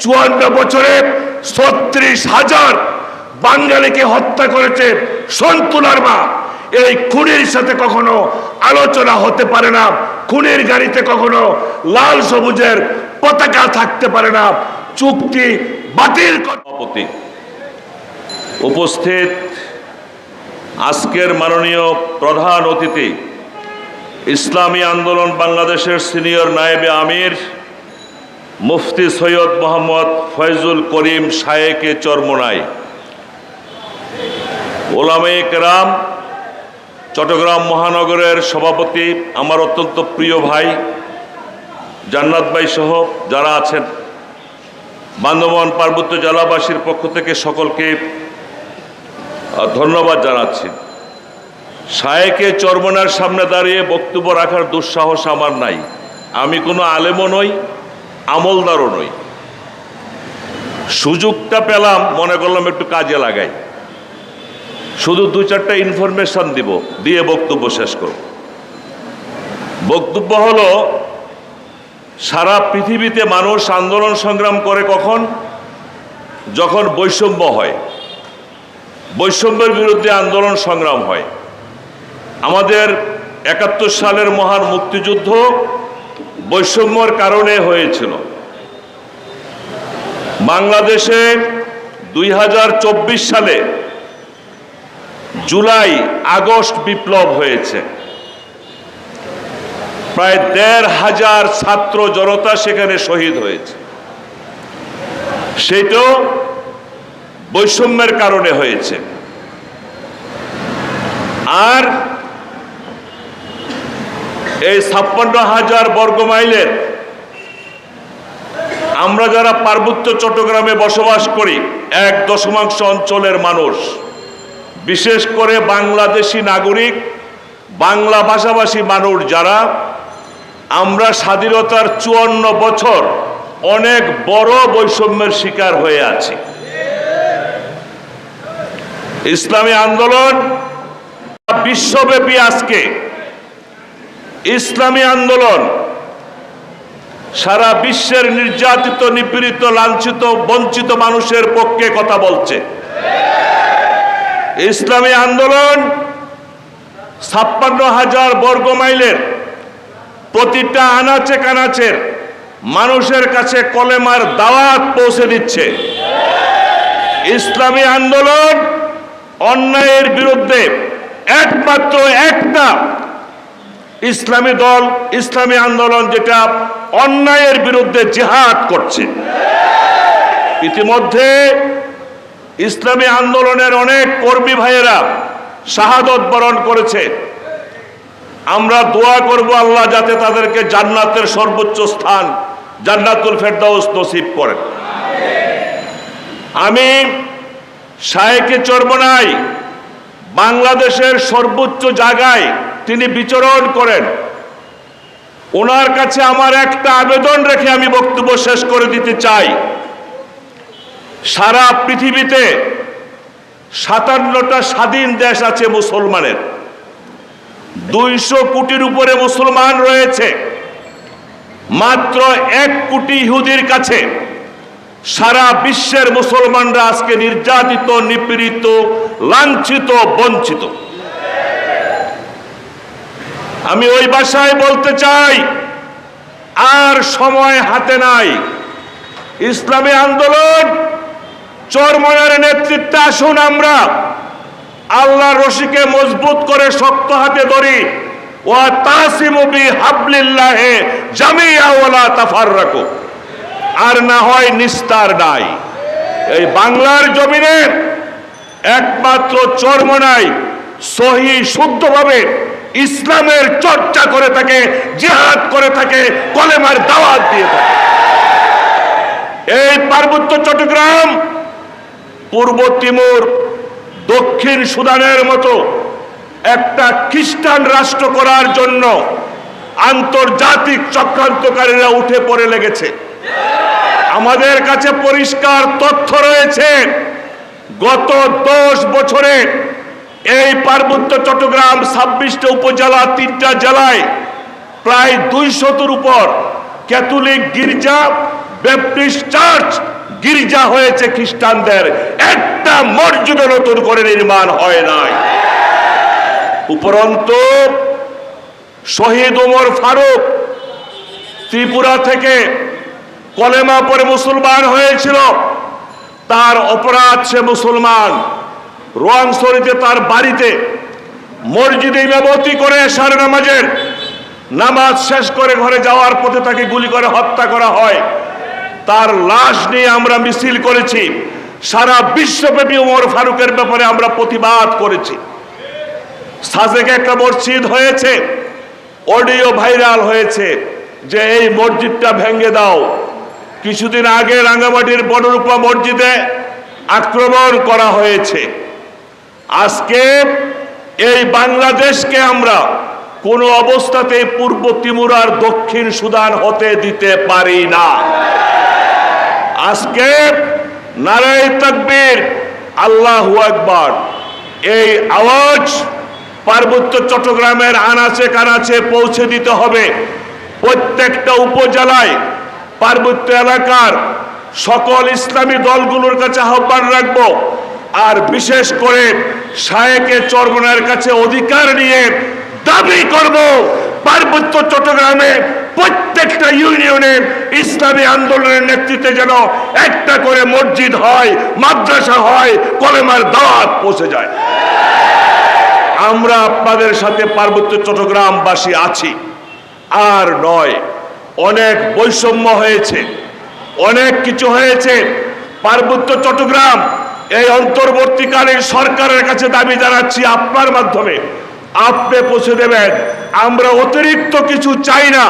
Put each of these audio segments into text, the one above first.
54 বছরে 36,000 বাঙালিকে হত্যা করেছে সন্তুলার মা। এই খুনির সাথে কখনো আলোচনা হতে পারে না, খুনির গাড়িতে কখনো লাল সবুজের পতাকা থাকতে পারে না। চুক্তি বাতিল সভাপতি উপস্থিত, আজকের মাননীয় প্রধান অতিথি ইসলামী আন্দোলন বাংলাদেশের সিনিয়র নায়েবে আমির মুফতি সৈয়দ মোহাম্মদ ফয়জুল করিম শায়েকে চরমোনাই, ওলামায়ে কেরাম, চট্টগ্রাম মহানগরের সভাপতি আমার অত্যন্ত প্রিয় ভাই জান্নাত ভাই সহ যারা আছেন, বান্দরবান পার্বত্য জেলাবাসীর পক্ষ থেকে সকলকে ধন্যবাদ জানাচ্ছি। শায়েকে চরমোনার সামনে দাঁড়িয়ে বক্তব্য রাখার দুঃসাহস আমার নাই। আমি কোনো আলেমও নই, আমলদারও নই। সুযোগটা পেলাম, মনে করলাম একটু কাজে লাগাই, শুধু 2-4টা ইনফরমেশন দিব, দিয়ে বক্তব্য শেষ করব। বক্তব্য হলো, সারা পৃথিবীতে মানুষ আন্দোলন সংগ্রাম করে কখন? যখন বৈষম্য হয়, বৈষম্যের বিরুদ্ধে আন্দোলন সংগ্রাম হয়। আমাদের 71 সালের মহান মুক্তিযুদ্ধ বৈষম্যর কারণে হয়েছিল। বাংলাদেশে 2024 সালে জুলাই আগস্ট বিপ্লব হয়েছে। প্রায় 1,500 ছাত্র জনতা সেখানে শহীদ হয়েছে। সেটাও বৈষম্যের কারণে হয়েছে। আর এই 56,000 বর্গমাইলের আমরা যারা পার্বত্য চট্টগ্রামে বসবাস করি, 1% অঞ্চলের মানুষ, বিশেষ করে বাংলাদেশি নাগরিক, বাংলা ভাষাভাষী মানুষ যারা, আমরা স্বাধীনতার 54 বছর অনেক বড় বৈষম্যের শিকার হয়ে আছি। ইসলামী আন্দোলন বিশ্বব্যাপী আজকে ইসলামী আন্দোলন সারা বিশ্বের নির্যাতিত, নিপীড়িত, লাঞ্ছিত, বঞ্চিত মানুষের পক্ষে কথা বলছে। ইসলামী আন্দোলন 56,000 বর্গমাইলের প্রতিটা আনাচে কানাচের মানুষের কাছে কলেমার দাওয়াত পৌঁছে দিচ্ছে। ইসলামী আন্দোলন অন্যায়ের বিরুদ্ধে একমাত্র একটা ইসলামী দল, ইসলামী আন্দোলন, যেটা অন্যায়ের বিরুদ্ধে জিহাদ করছে। ইতিমধ্যে ইসলামী আন্দোলনের অনেক কর্মী ভাইয়েরা শাহাদত বরণ করেছে। আমরা দোয়া করব আল্লাহ যাতে তাদেরকে জান্নাতের সর্বোচ্চ স্থান জান্নাতুল ফেরদাউস নসিব করেন। আমি শায়েকে চরমোনাই বাংলাদেশের সর্বোচ্চ জায়গায় তিনি বিচরণ করেন। ওনার কাছে আমার একটা আবেদন রেখে আমি বক্তব্য শেষ করে দিতে চাই। সারা পৃথিবীতে 57টা স্বাধীন দেশ আছে মুসলমানের, 200 কোটির উপরে মুসলমান রয়েছে। মাত্র 1 কোটি ইহুদির কাছে সারা বিশ্বের মুসলমানরা আজকে নির্যাতিত, নিপীড়িত, লাঞ্ছিত, বঞ্চিত। আমি ওই ভাষায় বলতে চাই, আর সময় হাতে নাই। ইসলামী আন্দোলন চরমোনাইয়ের নেতৃত্বে আসুন, আমরা আল্লাহর রশিকে মজবুত করে শক্ত হাতে ধরি। ওয়া তাসিমু বিহাবলিল্লাহি জামিআ ওয়া লা তাফাররাকু। আর না হয় নিস্তার নাই। এই বাংলার জমিনে একমাত্র চরমোনাই সহি শুদ্ধভাবে ইসলামের চর্চা করে থাকে, জিহাদ করে থাকে, কলেমার দাওয়াত দিয়ে থাকে। এই পার্বত্য চট্টগ্রাম, পূর্ব তিমুর, দক্ষিণ সুদানের মতো একটা খ্রিস্টান রাষ্ট্র করার জন্য আন্তর্জাতিক চক্রান্তকারীরা উঠে পড়ে লেগেছে। আমাদের কাছে পরিষ্কার তথ্য রয়েছে, গত 10 বছরে এই পার্বত্য চট্টগ্রাম 26টা উপজেলা, 3টা জেলায় প্রায় 200-র উপর ক্যাথলিক গির্জা, ব্যাপটিস্ট চার্চ গির্জা হয়েছে খ্রিস্টানদের, একটা মসজিদ নতুন করে নির্মাণ হয় নাই। উপরন্তু শহীদ ওমর ফারুক ত্রিপুরা থেকে কলেমা পড়ে মুসলমান হয়েছিল, তার অপরাধ, সে মুসলমান। রোয়াংছড়িতে তার বাড়িতে মসজিদে ইমামতি করে এশার নামাজের নামাজ শেষ করে ঘরে যাওয়ার পথে তাকে গুলি করে হত্যা করা হয়। তার লাশ নিয়ে আমরা মিছিল করেছি, সারা বিশ্বব্যাপী ওমর ফারুকের ব্যাপারে আমরা প্রতিবাদ করেছি। সাজেকে একটা মসজিদ হয়েছে, অডিও ভাইরাল হয়েছে যে এই মসজিদটা ভেঙে দাও। কিছুদিন আগে রাঙ্গামাটির বনরূপা মসজিদে আক্রমণ করা হয়েছে। আজকে এই বাংলাদেশকে আমরা কোনো অবস্থাতে পূর্ব তিমুরার দক্ষিণ সুদান হতে দিতে পারি না। আজকে নারায়ে তাকবীর, আল্লাহু আকবার, এই আওয়াজ পার্বত্য চট্টগ্রামের আনাচে কানাচে পৌঁছে দিতে হবে। প্রত্যেকটা উপজেলায় পার্বত্য এলাকার সকল ইসলামী দলগুলোর কাছে আহ্বান রাখবো, আর বিশেষ করে শায়েকে চরমনার কাছে অধিকার নিয়ে দাবি করব পার্বত্য চট্টগ্রামে প্রত্যেকটা ইউনিয়নে ইসলামী আন্দোলনের নেতৃত্বে যেন একটা করে মসজিদ হয়, মাদ্রাসা হয়, কলেমার দাওয়াত পৌঁছে যায়। আমরা আপনাদের সাথে পার্বত্য চট্টগ্রামবাসী আছি, আর নয়। অনেক বৈষম্য হয়েছে, অনেক কিছু হয়েছে। পার্বত্য চট্টগ্রাম এই অন্তর্বর্তীকালীন সরকারের কাছে দাবি জানাচ্ছি, আপনার মাধ্যমে আপনি পৌঁছে দেবেন। আমরা অতিরিক্ত কিছু চাই না।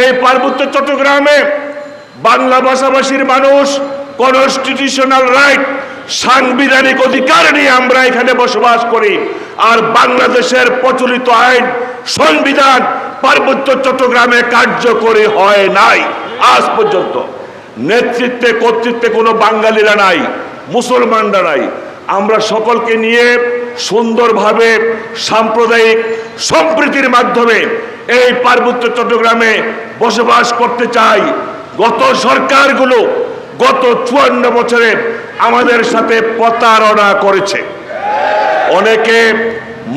এই পার্বত্য চট্টগ্রামে বাংলা ভাষাভাষীর মানুষ কনস্টিটিউশনাল রাইট, সাংবিধানিক অধিকার নিয়ে আমরা এখানে বসবাস করি। আর বাংলাদেশের প্রচলিত আইন, সংবিধান পার্বত্য চট্টগ্রামে কার্যকরী হয় নাই আজ পর্যন্ত। নেতৃত্বে কর্তৃত্বে কোনো বাঙালিরা নাই, মুসলমানরা নাই। আমরা সকলকে নিয়ে সুন্দরভাবে সাম্প্রদায়িক সম্প্রীতির মাধ্যমে এই পার্বত্য চট্টগ্রামে বসবাস করতে চাই। গত সরকারগুলো গত 54 বছরে আমাদের সাথে প্রতারণা করেছে। অনেকে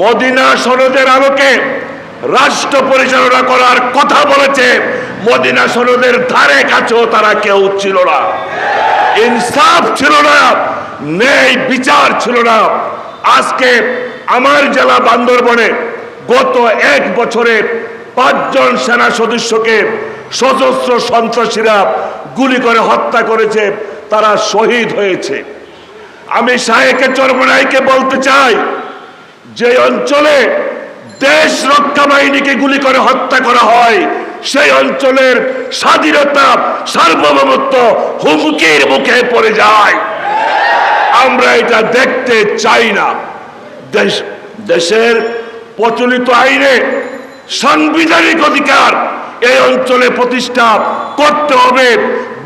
মদিনা সনদের আলোকে রাষ্ট্র পরিচালনা করার কথা বলেছে, মদিনা সনদের ধারে কাছেও তারা কেউ ছিল না। ইনসাফ ছিল না, ন্যায় বিচার ছিল না। আজকে আমার জেলা বান্দরবনে গত 1 বছরে 5 জন সেনা সদস্যকে সশস্ত্র সন্ত্রাসীরা গুলি করে হত্যা করেছে, তারা শহীদ হয়েছে। আমি শায়েকে চরমনাইকে বলতে চাই, যে অঞ্চলে দেশ রক্ষা বাহিনীকে গুলি করে হত্যা করা হয়, সেই অঞ্চলের স্বাধীনতা, সার্বভৌমত্ব হুমকির মুখে পড়ে যায়। আমরা এটা দেখতে চাই না। দেশের প্রচলিত আইনে সাংবিধানিক অধিকার এই অঞ্চলে প্রতিষ্ঠা করতে হবে।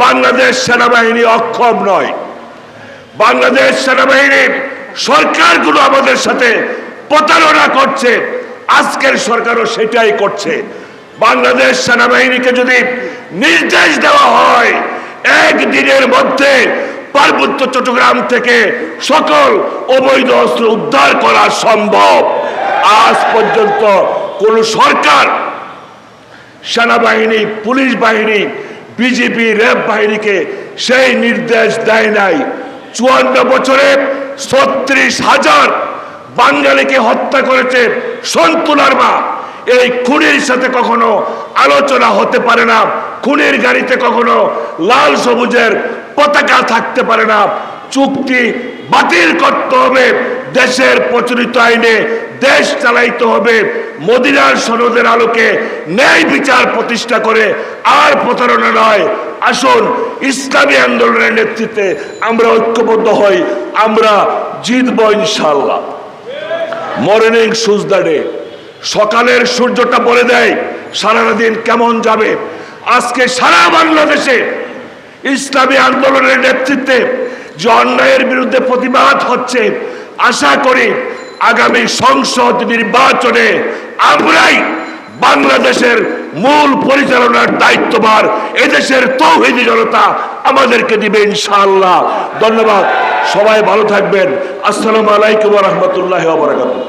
বাংলাদেশ সেনাবাহিনী অক্ষম নয়। বাংলাদেশ সেনাবাহিনীর সরকারগুলো আমাদের সাথে প্রতারণা করছে, আজকের সরকারও সেটাই করছে। বাংলাদেশ সেনাবাহিনীকে যদি নির্দেশ দেওয়া হয় 1 দিনের মধ্যে পার্বত্য চট্টগ্রাম থেকে সকল অবৈধ অস্ত্র উদ্ধার করা সম্ভব। আজ পর্যন্ত কোন সরকার সেনাবাহিনী, পুলিশ বাহিনী, বিজিবি, র্যাব বাহিনীকে সেই নির্দেশ দেয় নাই। 54 বছরে 36,000 বাঙালিকে হত্যা করেছে সন্তুলার মা। এই খুনির সাথে কখনো আলোচনা হতে পারে না। খুনির গাড়িতে কখনো লাল সবুজের পতাকা থাকতে পারে না। চুক্তি বাতিল করতে হবে, দেশের প্রচলিত আইনে দেশ চালাইতে হবে, মদিনার সনদের আলোকে ন্যায় বিচার প্রতিষ্ঠা করে, আর প্রতারণা নয়। আসুন ইসলামী আন্দোলনের নেতৃত্বে আমরা ঐক্যবদ্ধ হই, আমরা জিতব ইনশাআল্লাহ। মর্নিং সুজ দ্য ডে, সকালের সূর্যটা বলে দেয় সারা দিন কেমন যাবে। আজকে সারা বাংলাদেশে ইসলামী আন্দোলনের নেতৃত্বে যে অন্যায়ের বিরুদ্ধে প্রতিবাদ হচ্ছে, আশা করি আগামী সংসদ নির্বাচনে আমরাই বাংলাদেশের মূল পরিচালনার দায়িত্বভার এদেশের তৌহিদি জনতা আমাদেরকে দিবে ইনশাআল্লাহ। ধন্যবাদ, সবাই ভালো থাকবেন। আসসালামু আলাইকুম ওয়া রাহমাতুল্লাহি ওয়া বারাকাতুহু।